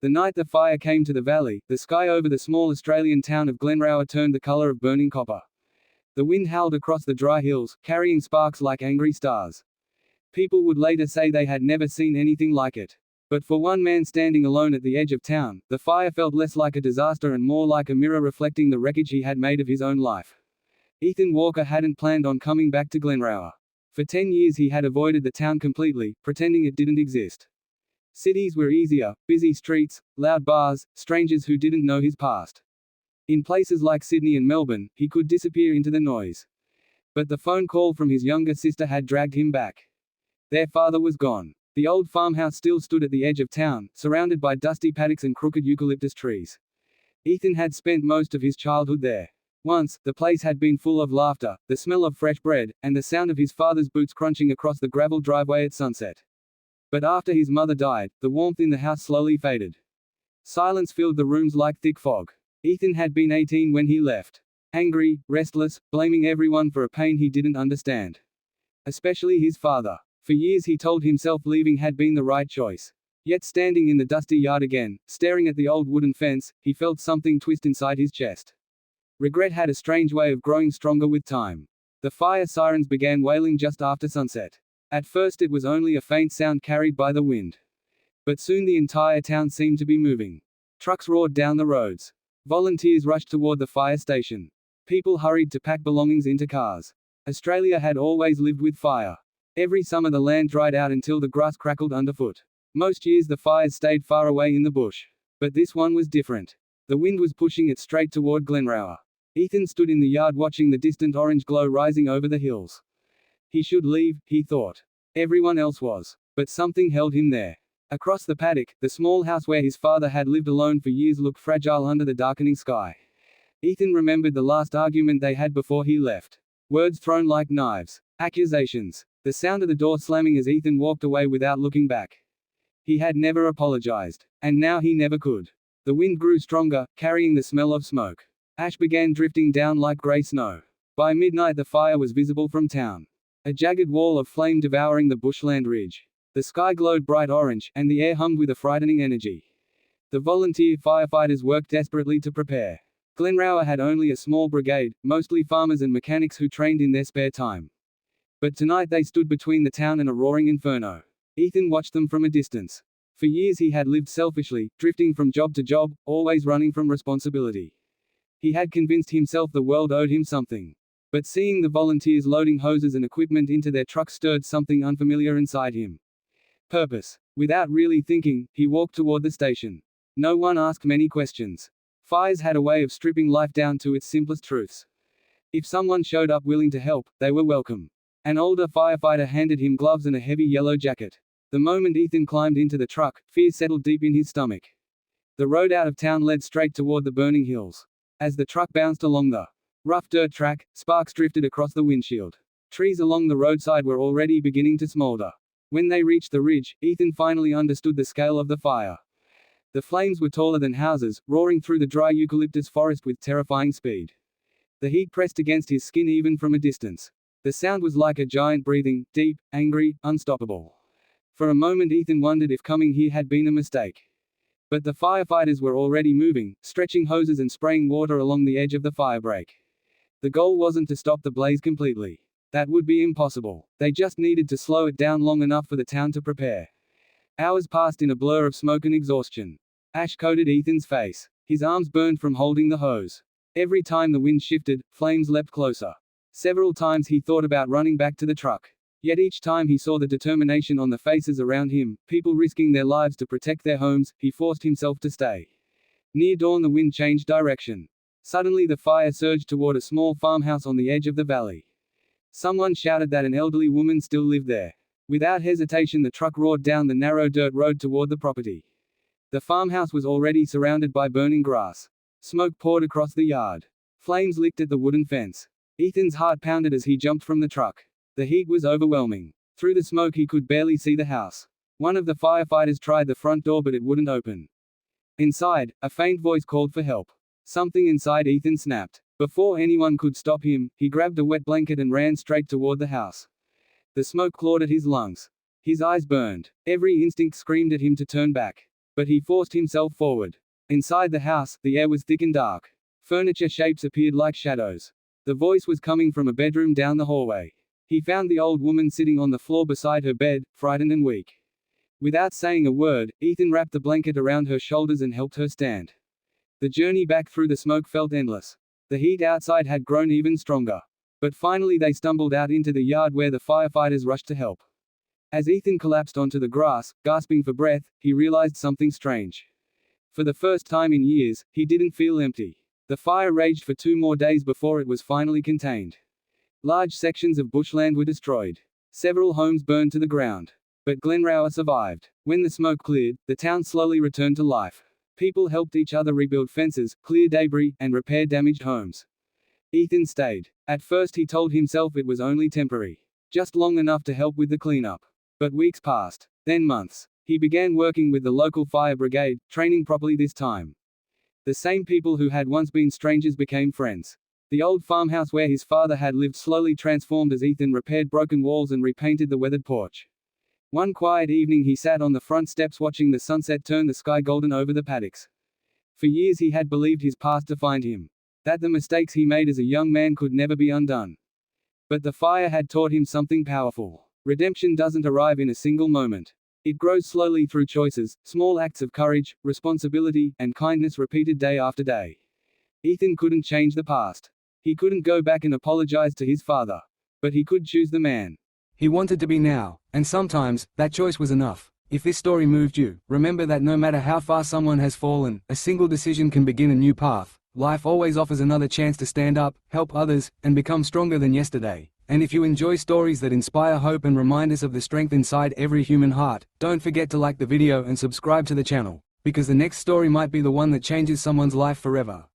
The night the fire came to the valley, the sky over the small Australian town of Glenrower turned the colour of burning copper. The wind howled across the dry hills, carrying sparks like angry stars. People would later say they had never seen anything like it. But for one man standing alone at the edge of town, the fire felt less like a disaster and more like a mirror reflecting the wreckage he had made of his own life. Ethan Walker hadn't planned on coming back to Glenrower. For 10 years he had avoided the town completely, pretending it didn't exist. Cities were easier, busy streets, loud bars, strangers who didn't know his past. In places like Sydney and Melbourne, he could disappear into the noise. But the phone call from his younger sister had dragged him back. Their father was gone. The old farmhouse still stood at the edge of town, surrounded by dusty paddocks and crooked eucalyptus trees. Ethan had spent most of his childhood there. Once, the place had been full of laughter, the smell of fresh bread, and the sound of his father's boots crunching across the gravel driveway at sunset. But after his mother died, the warmth in the house slowly faded. Silence filled the rooms like thick fog. Ethan had been 18 when he left. Angry, restless, blaming everyone for a pain he didn't understand. Especially his father. For years he told himself leaving had been the right choice. Yet standing in the dusty yard again, staring at the old wooden fence, he felt something twist inside his chest. Regret had a strange way of growing stronger with time. The fire sirens began wailing just after sunset. At first it was only a faint sound carried by the wind. But soon the entire town seemed to be moving. Trucks roared down the roads. Volunteers rushed toward the fire station. People hurried to pack belongings into cars. Australia had always lived with fire. Every summer the land dried out until the grass crackled underfoot. Most years the fires stayed far away in the bush. But this one was different. The wind was pushing it straight toward Glenrower. Ethan stood in the yard watching the distant orange glow rising over the hills. He should leave, he thought. Everyone else was. But something held him there. Across the paddock, the small house where his father had lived alone for years looked fragile under the darkening sky. Ethan remembered the last argument they had before he left. Words thrown like knives. Accusations. The sound of the door slamming as Ethan walked away without looking back. He had never apologized. And now he never could. The wind grew stronger, carrying the smell of smoke. Ash began drifting down like gray snow. By midnight the fire was visible from town. A jagged wall of flame devouring the bushland ridge. The sky glowed bright orange, and the air hummed with a frightening energy. The volunteer firefighters worked desperately to prepare. Glenrower had only a small brigade, mostly farmers and mechanics who trained in their spare time. But tonight they stood between the town and a roaring inferno. Ethan watched them from a distance. For years he had lived selfishly, drifting from job to job, always running from responsibility. He had convinced himself the world owed him something. But seeing the volunteers loading hoses and equipment into their trucks stirred something unfamiliar inside him. Purpose. Without really thinking, he walked toward the station. No one asked many questions. Fires had a way of stripping life down to its simplest truths. If someone showed up willing to help, they were welcome. An older firefighter handed him gloves and a heavy yellow jacket. The moment Ethan climbed into the truck, fear settled deep in his stomach. The road out of town led straight toward the burning hills. As the truck bounced along the rough dirt track, sparks drifted across the windshield. Trees along the roadside were already beginning to smolder. When they reached the ridge, Ethan finally understood the scale of the fire. The flames were taller than houses, roaring through the dry eucalyptus forest with terrifying speed. The heat pressed against his skin even from a distance. The sound was like a giant breathing, deep, angry, unstoppable. For a moment Ethan wondered if coming here had been a mistake. But the firefighters were already moving, stretching hoses and spraying water along the edge of the firebreak. The goal wasn't to stop the blaze completely. That would be impossible. They just needed to slow it down long enough for the town to prepare. Hours passed in a blur of smoke and exhaustion. Ash coated Ethan's face. His arms burned from holding the hose. Every time the wind shifted, flames leapt closer. Several times he thought about running back to the truck. Yet each time he saw the determination on the faces around him, people risking their lives to protect their homes, he forced himself to stay. Near dawn the wind changed direction. Suddenly the fire surged toward a small farmhouse on the edge of the valley. Someone shouted that an elderly woman still lived there. Without hesitation the truck roared down the narrow dirt road toward the property. The farmhouse was already surrounded by burning grass. Smoke poured across the yard. Flames licked at the wooden fence. Ethan's heart pounded as he jumped from the truck. The heat was overwhelming. Through the smoke he could barely see the house. One of the firefighters tried the front door but it wouldn't open. Inside, a faint voice called for help. Something inside Ethan snapped. Before anyone could stop him, he grabbed a wet blanket and ran straight toward the house. The smoke clawed at his lungs. His eyes burned. Every instinct screamed at him to turn back. But he forced himself forward. Inside the house, the air was thick and dark. Furniture shapes appeared like shadows. The voice was coming from a bedroom down the hallway. He found the old woman sitting on the floor beside her bed, frightened and weak. Without saying a word, Ethan wrapped the blanket around her shoulders and helped her stand. The journey back through the smoke felt endless. The heat outside had grown even stronger. But finally they stumbled out into the yard where the firefighters rushed to help. As Ethan collapsed onto the grass, gasping for breath, he realized something strange. For the first time in years, he didn't feel empty. The fire raged for 2 more days before it was finally contained. Large sections of bushland were destroyed. Several homes burned to the ground. But Glenrower survived. When the smoke cleared, the town slowly returned to life. People helped each other rebuild fences, clear debris, and repair damaged homes. Ethan stayed. At first he told himself it was only temporary. Just long enough to help with the cleanup. But weeks passed. Then months. He began working with the local fire brigade, training properly this time. The same people who had once been strangers became friends. The old farmhouse where his father had lived slowly transformed as Ethan repaired broken walls and repainted the weathered porch. One quiet evening he sat on the front steps watching the sunset turn the sky golden over the paddocks. For years he had believed his past defined him. That the mistakes he made as a young man could never be undone. But the fire had taught him something powerful. Redemption doesn't arrive in a single moment. It grows slowly through choices, small acts of courage, responsibility, and kindness repeated day after day. Ethan couldn't change the past. He couldn't go back and apologize to his father. But he could choose the man he wanted to be now, and sometimes, that choice was enough. If this story moved you, remember that no matter how far someone has fallen, a single decision can begin a new path. Life always offers another chance to stand up, help others, and become stronger than yesterday. And if you enjoy stories that inspire hope and remind us of the strength inside every human heart, don't forget to like the video and subscribe to the channel, because the next story might be the one that changes someone's life forever.